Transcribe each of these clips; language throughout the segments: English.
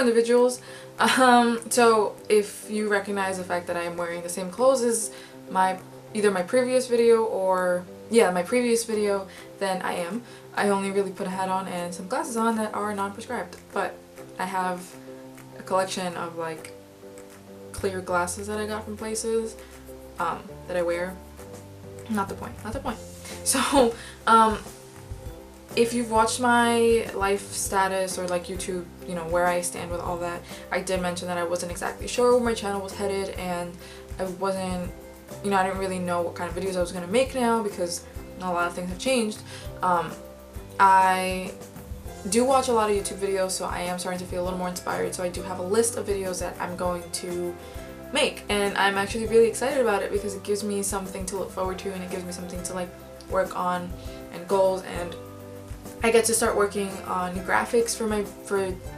individuals. So if you recognize the fact that I am wearing the same clothes as either my previous video or my previous video, then I am. I only really put a hat on and some glasses on that are non-prescribed, but I have a collection of like clear glasses that I got from places that I wear. Not the point. So if you've watched my life status or like YouTube, you know, where I stand with all that, I did mention that I wasn't exactly sure where my channel was headed, and I wasn't, you know, I didn't really know what kind of videos I was going to make now because a lot of things have changed. I do watch a lot of YouTube videos, so I am starting to feel a little more inspired, so I do have a list of videos that I'm going to make, and I'm actually really excited about it because it gives me something to look forward to, and it gives me something to like work on and goals, and I get to start working on graphics for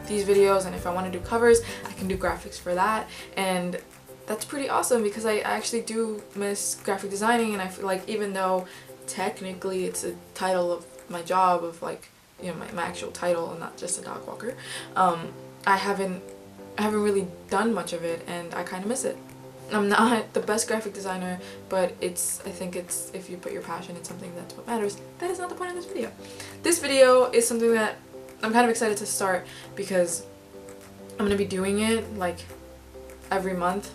these videos, and if I want to do covers, I can do graphics for that, and that's pretty awesome because I actually do miss graphic designing, and I feel like even though technically it's a title of my job, of like, you know, my actual title and not just a dog walker, I haven't really done much of it, and I kind of miss it. I'm not the best graphic designer, but I think it's, if you put your passion in something, that's what matters. That is not the point of this video. This video is something that I'm kind of excited to start because I'm going to be doing it like every month.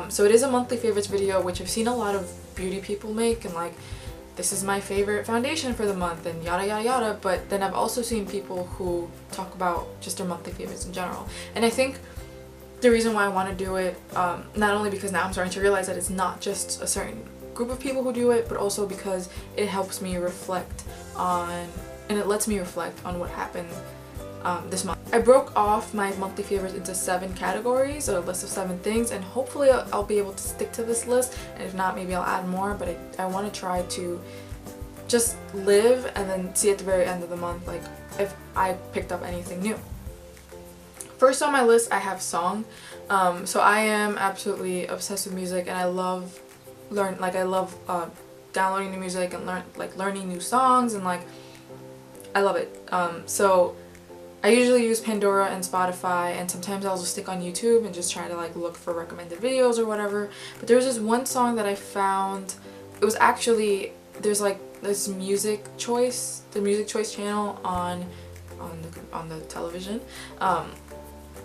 So it is a monthly favorites video, which I've seen a lot of beauty people make, and like, this is my favorite foundation for the month and yada yada yada, but then I've also seen people who talk about just their monthly favorites in general. And I think the reason why I want to do it, not only because now I'm starting to realize that it's not just a certain group of people who do it, but also because it helps me reflect on, and it lets me reflect on what happened this month. I broke off my monthly favorites into 7 categories, or a list of 7 things, and hopefully I'll be able to stick to this list, and if not, maybe I'll add more, but I want to try to just live and then see at the very end of the month like if I picked up anything new. First on my list, I have song. So I am absolutely obsessed with music, and I love downloading new music and learning new songs, and like I love it. So I usually use Pandora and Spotify, and sometimes I'll just stick on YouTube and just try to like look for recommended videos or whatever. But there was this one song that I found. It was actually, there's like this music choice, the music choice channel on the television.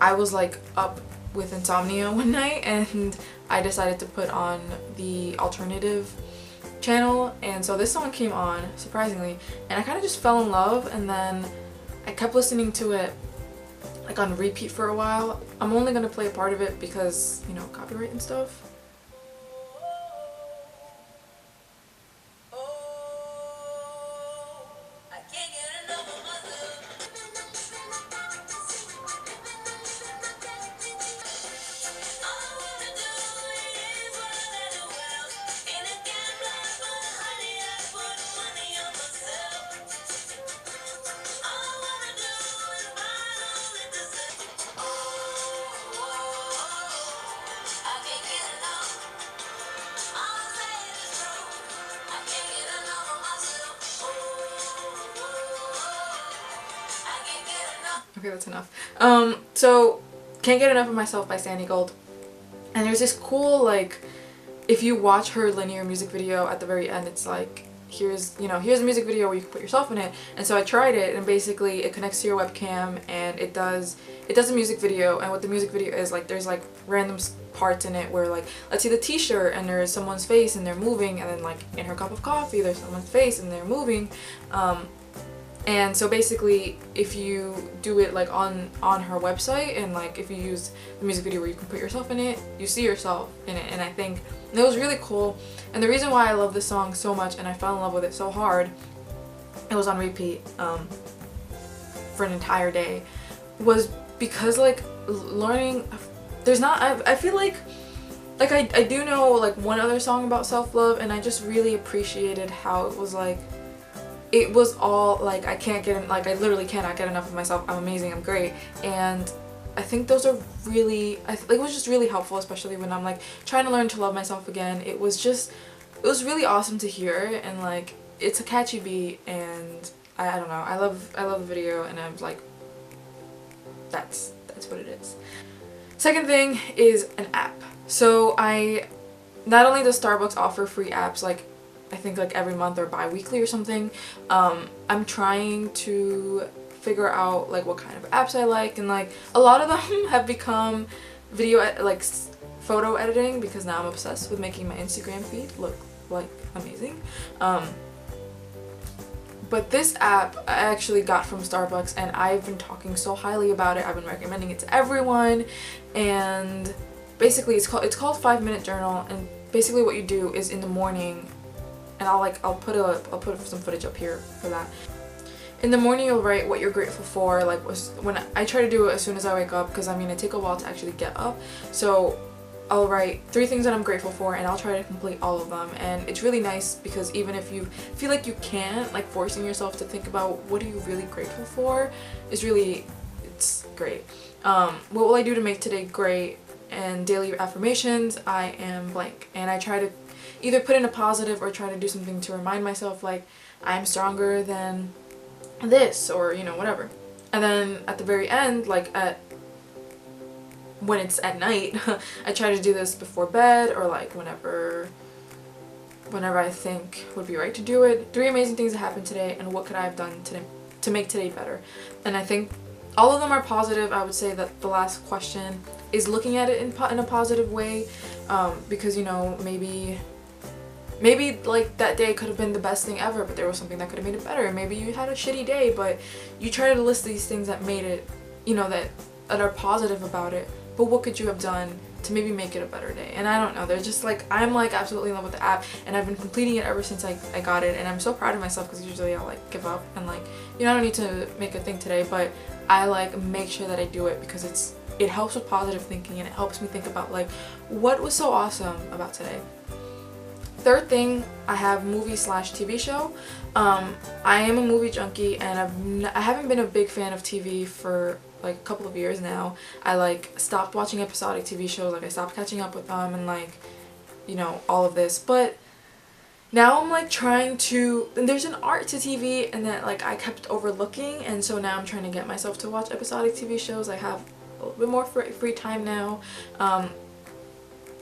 I was like up with insomnia one night, and I decided to put on the alternative channel, and so this song came on surprisingly, and I kind of just fell in love, and then I kept listening to it like on repeat for a while. I'm only gonna play a part of it because, you know, copyright and stuff. Okay, that's enough. So Can't Get Enough of Myself by Santigold. And there's this cool, like, if you watch her linear music video at the very end, it's like, here's a music video where you can put yourself in it. And so I tried it, and basically it connects to your webcam, and it does a music video. And what the music video is, like, there's like random parts in it where, like, let's see the t-shirt and there's someone's face and they're moving, and then like in her cup of coffee there's someone's face and they're moving. And so basically, if you do it like on her website, and like if you use the music video where you can put yourself in it, you see yourself in it, and I think it was really cool. And the reason why I love this song so much and I fell in love with it so hard, it was on repeat for an entire day, was because like learning, I feel like I do know like one other song about self-love, and I just really appreciated how it was like, it was all like, I literally cannot get enough of myself, I'm amazing, I'm great. And I think those are really, it was just really helpful, especially when I'm like trying to learn to love myself again. It was really awesome to hear, and like it's a catchy beat, and I don't know, I love the video, and I'm like, that's That's what it is. Second thing is an app. So not only does Starbucks offer free apps, like I think like every month or bi-weekly or something, I'm trying to figure out like what kind of apps I like, and like a lot of them have become like photo editing, because now I'm obsessed with making my Instagram feed look like amazing. But this app I actually got from Starbucks, and I've been talking so highly about it. I've been recommending it to everyone, and basically it's called 5 Minute Journal. And basically what you do is in the morning, and I'll put some footage up here for that. In the morning you'll write what you're grateful for. Like when I try to do it as soon as I wake up, because I mean it takes a while to actually get up. So I'll write 3 things that I'm grateful for, and I'll try to complete all of them. And it's really nice because even if you feel like you can't, like forcing yourself to think about what are you really grateful for is really, it's great. What will I do to make today great? And daily affirmations, I am blank. And I try to either put in a positive or try to do something to remind myself, like I'm stronger than this, or you know, whatever. And then at the very end, like when it's at night, I try to do this before bed, or like whenever I think would be right to do it. 3 amazing things that happened today, and what could I have done today to make today better? And I think all of them are positive. I would say that the last question is looking at it in a positive way, because you know, maybe like that day could have been the best thing ever, but there was something that could have made it better. Maybe you had a shitty day, but you try to list these things that made it, you know, that are positive about it. But what could you have done to maybe make it a better day? And I don't know, they're just like, I'm like absolutely in love with the app, and I've been completing it ever since I got it, and I'm so proud of myself, because usually I'll like give up and like, you know, I don't need to make a thing today, but I like make sure that I do it, because it helps with positive thinking, and it helps me think about like what was so awesome about today. Third thing, I have movie/TV show. I am a movie junkie, and I haven't been a big fan of TV for like a couple of years now. I like stopped watching episodic TV shows, like I stopped catching up with them, and like, you know, all of this. But now I'm like trying to, and there's an art to TV, and that like I kept overlooking, and so now I'm trying to get myself to watch episodic TV shows. I have a little bit more free time now.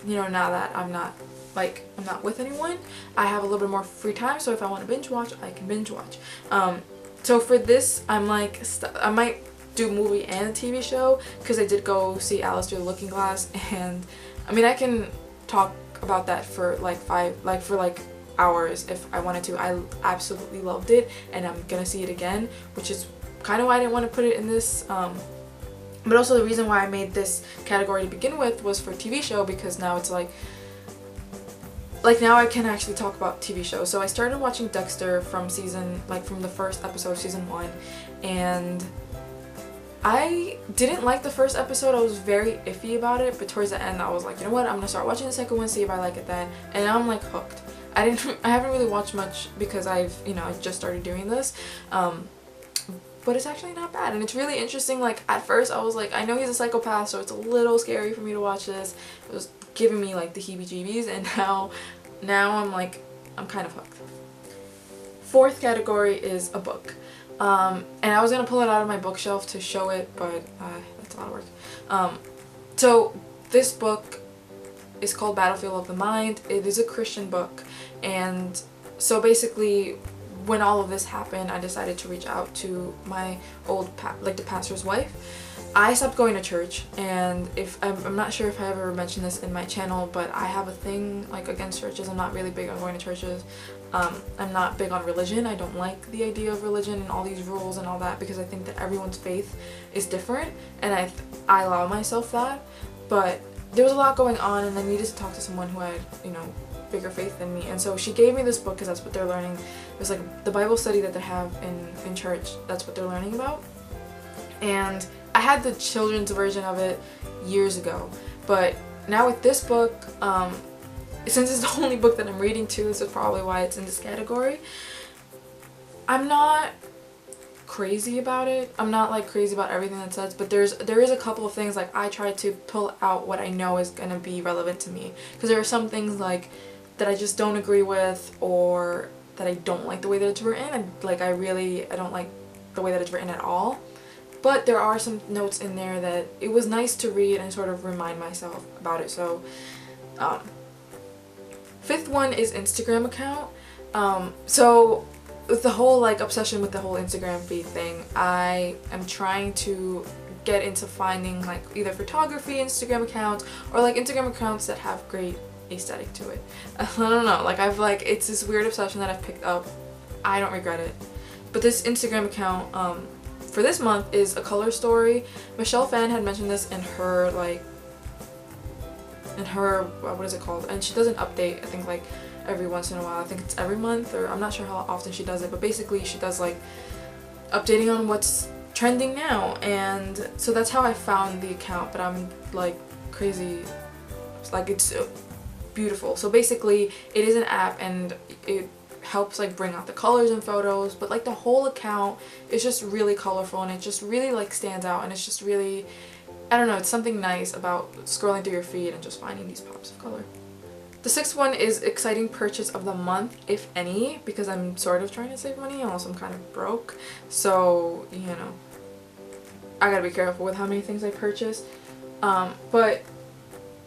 You know, now that I'm not with anyone, I have a little bit more free time, so if I want to binge watch, I can binge watch. So for this, I'm like, I might do movie and TV show, because I did go see Alice Through the Looking Glass, and I mean I can talk about that for like hours if I wanted to. I absolutely loved it, and I'm gonna see it again, which is kind of why I didn't want to put it in this. But also the reason why I made this category to begin with was for TV show, because now it's like now I can actually talk about TV shows. So I started watching Dexter from the first episode of season 1, and I didn't like the first episode. I was very iffy about it, but towards the end I was like, you know what, I'm gonna start watching the second one, see if I like it then, and now I'm like hooked. I haven't really watched much because I just started doing this, but it's actually not bad, and it's really interesting. Like at first I was like, I know he's a psychopath, so it's a little scary for me to watch this. It was giving me like the heebie-jeebies, and now I'm like, I'm kind of hooked. Fourth category is a book. And I was gonna pull it out of my bookshelf to show it, but that's a lot of work. So this book is called Battlefield of the Mind. It is a Christian book, and so basically when all of this happened, I decided to reach out to my old the pastor's wife. I stopped going to church, and I'm not sure if I ever mentioned this in my channel, but I have a thing like against churches. I'm not really big on going to churches. I'm not big on religion. I don't like the idea of religion and all these rules and all that, because I think that everyone's faith is different, and I allow myself that. But there was a lot going on, and I needed to talk to someone who had, you know, bigger faith than me. And so she gave me this book, because that's what they're learning. It was like the Bible study that they have in church. That's what they're learning about. And I had the children's version of it years ago, but now with this book, since it's the only book that I'm reading too, this is probably why it's in this category. I'm not crazy about it. I'm not like crazy about everything that says, but there is a couple of things like I try to pull out what I know is gonna be relevant to me, because there are some things like that I just don't agree with, or that I don't like the way that it's written. I don't like the way that it's written at all. but there are some notes in there that it was nice to read and sort of remind myself about it. So fifth one is Instagram account. So with the whole like obsession with the whole Instagram feed thing, I am trying to get into finding like either photography Instagram accounts or like Instagram accounts that have great aesthetic to it. I don't know, like it's this weird obsession that I've picked up. I don't regret it. But this Instagram account for this month is A Color Story. Michelle Phan had mentioned this in her what is it called? And she does an update, I think like every once in a while. I think it's every month, or I'm not sure how often she does it, but basically she does like updating on what's trending now. And so that's how I found the account, but I'm like crazy, like it's beautiful. So basically it is an app and it helps like bring out the colors in photos, but like the whole account is just really colorful and it just really like stands out, and it's just really, I don't know, it's something nice about scrolling through your feed and just finding these pops of color. The sixth one is exciting purchase of the month, if any, because I'm sort of trying to save money, also I'm kind of broke, so you know, I gotta be careful with how many things I purchase. But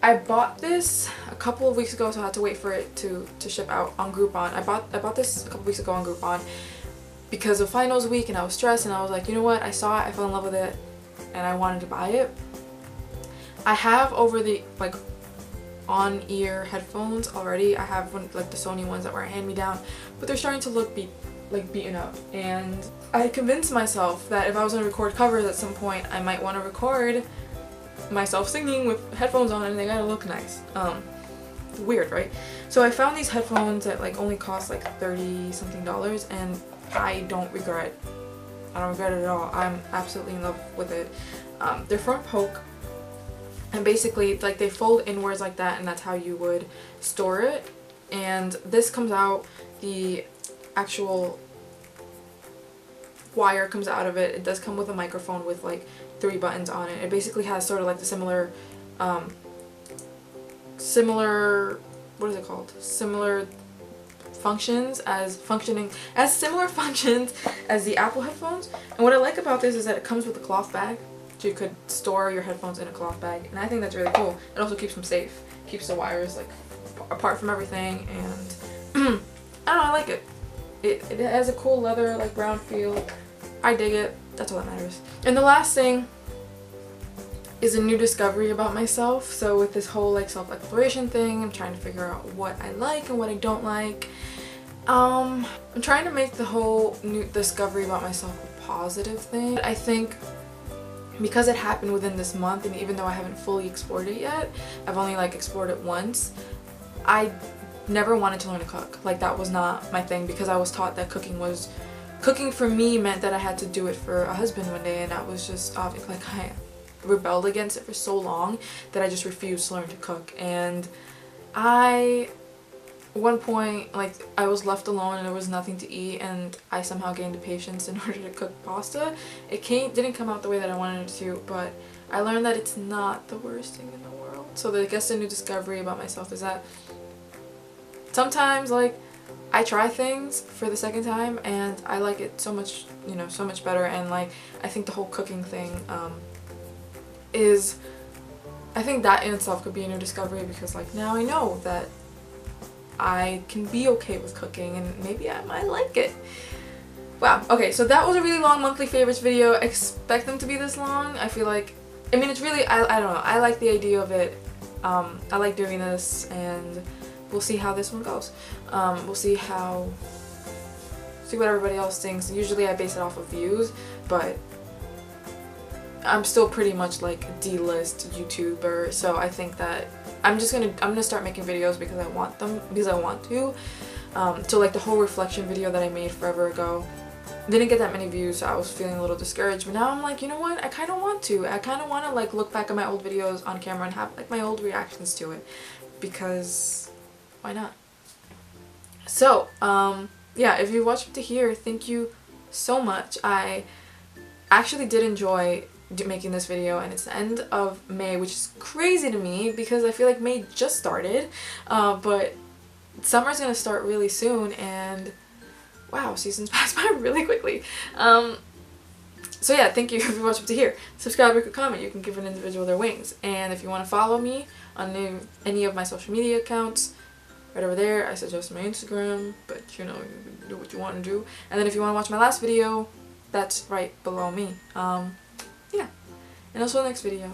I bought this a couple of weeks ago, so I had to wait for it to ship out on Groupon. I bought this a couple weeks ago on Groupon because of finals week and I was stressed, and I was like, you know what, I saw it, I fell in love with it, and I wanted to buy it. I have over the like on-ear headphones already. I have one, like the Sony ones that were a hand-me-down, but they're starting to look beaten up, and I convinced myself that if I was going to record covers at some point, I might want to record myself singing with headphones on, and they gotta look nice. Weird, right? So I found these headphones that like only cost like $30 something, and I don't regret it at all. I'm absolutely in love with it. They're from Poke, and basically like they fold inwards like that, and that's how you would store it. And this comes out, the actual wire comes out of it. It does come with a microphone with like 3 buttons on it. It basically has sort of like the similar what is it called? Similar functions as the Apple headphones. And what I like about this is that it comes with a cloth bag, so you could store your headphones in a cloth bag, and I think that's really cool. It also keeps them safe, keeps the wires like apart from everything, and I don't know, I like it. It has a cool leather like brown feel. I dig it. That's all that matters. And the last thing is a new discovery about myself. So with this whole like self-exploration thing, I'm trying to figure out what I like and what I don't like. I'm trying to make the whole new discovery about myself a positive thing. I think because it happened within this month, and even though I haven't fully explored it yet, I've only like explored it once, I never wanted to learn to cook. Like that was not my thing, because I was taught that cooking for me meant that I had to do it for a husband one day, and that was just obvious. Like I rebelled against it for so long that I just refused to learn to cook. And at one point, like I was left alone and there was nothing to eat, and I somehow gained the patience in order to cook pasta. It didn't come out the way that I wanted it to, but I learned that it's not the worst thing in the world. So I guess the new discovery about myself is that sometimes like I try things for the second time and I like it so much, you know, so much better. And like I think the whole cooking thing I think that in itself could be a new discovery, because like now I know that I can be okay with cooking and maybe I might like it. Wow, okay, so that was a really long monthly favorites video. Expect them to be this long. I feel like, I mean, it's really, I don't know, I like the idea of it. I like doing this, and we'll see how this one goes. We'll see what everybody else thinks. Usually I base it off of views, but I'm still pretty much like a D-list YouTuber, so I think that I'm gonna start making videos because I want to. So like the whole reflection video that I made forever ago didn't get that many views, so I was feeling a little discouraged. But now I'm like, you know what? I kind of want to. I kind of want to like look back at my old videos on camera and have like my old reactions to it, because why not? So yeah, if you watched up to here, thank you so much. I actually did enjoy making this video, and it's the end of May, which is crazy to me because I feel like May just started, but summer's gonna start really soon, and wow, seasons pass by really quickly. So yeah, thank you if you watched up to here. Subscribe, rate, comment. You can give an individual their wings. And if you want to follow me on any of my social media accounts, right over there, I suggest my Instagram, but you know, you can do what you want to do. And then if you want to watch my last video, that's right below me. Yeah. And also the next video.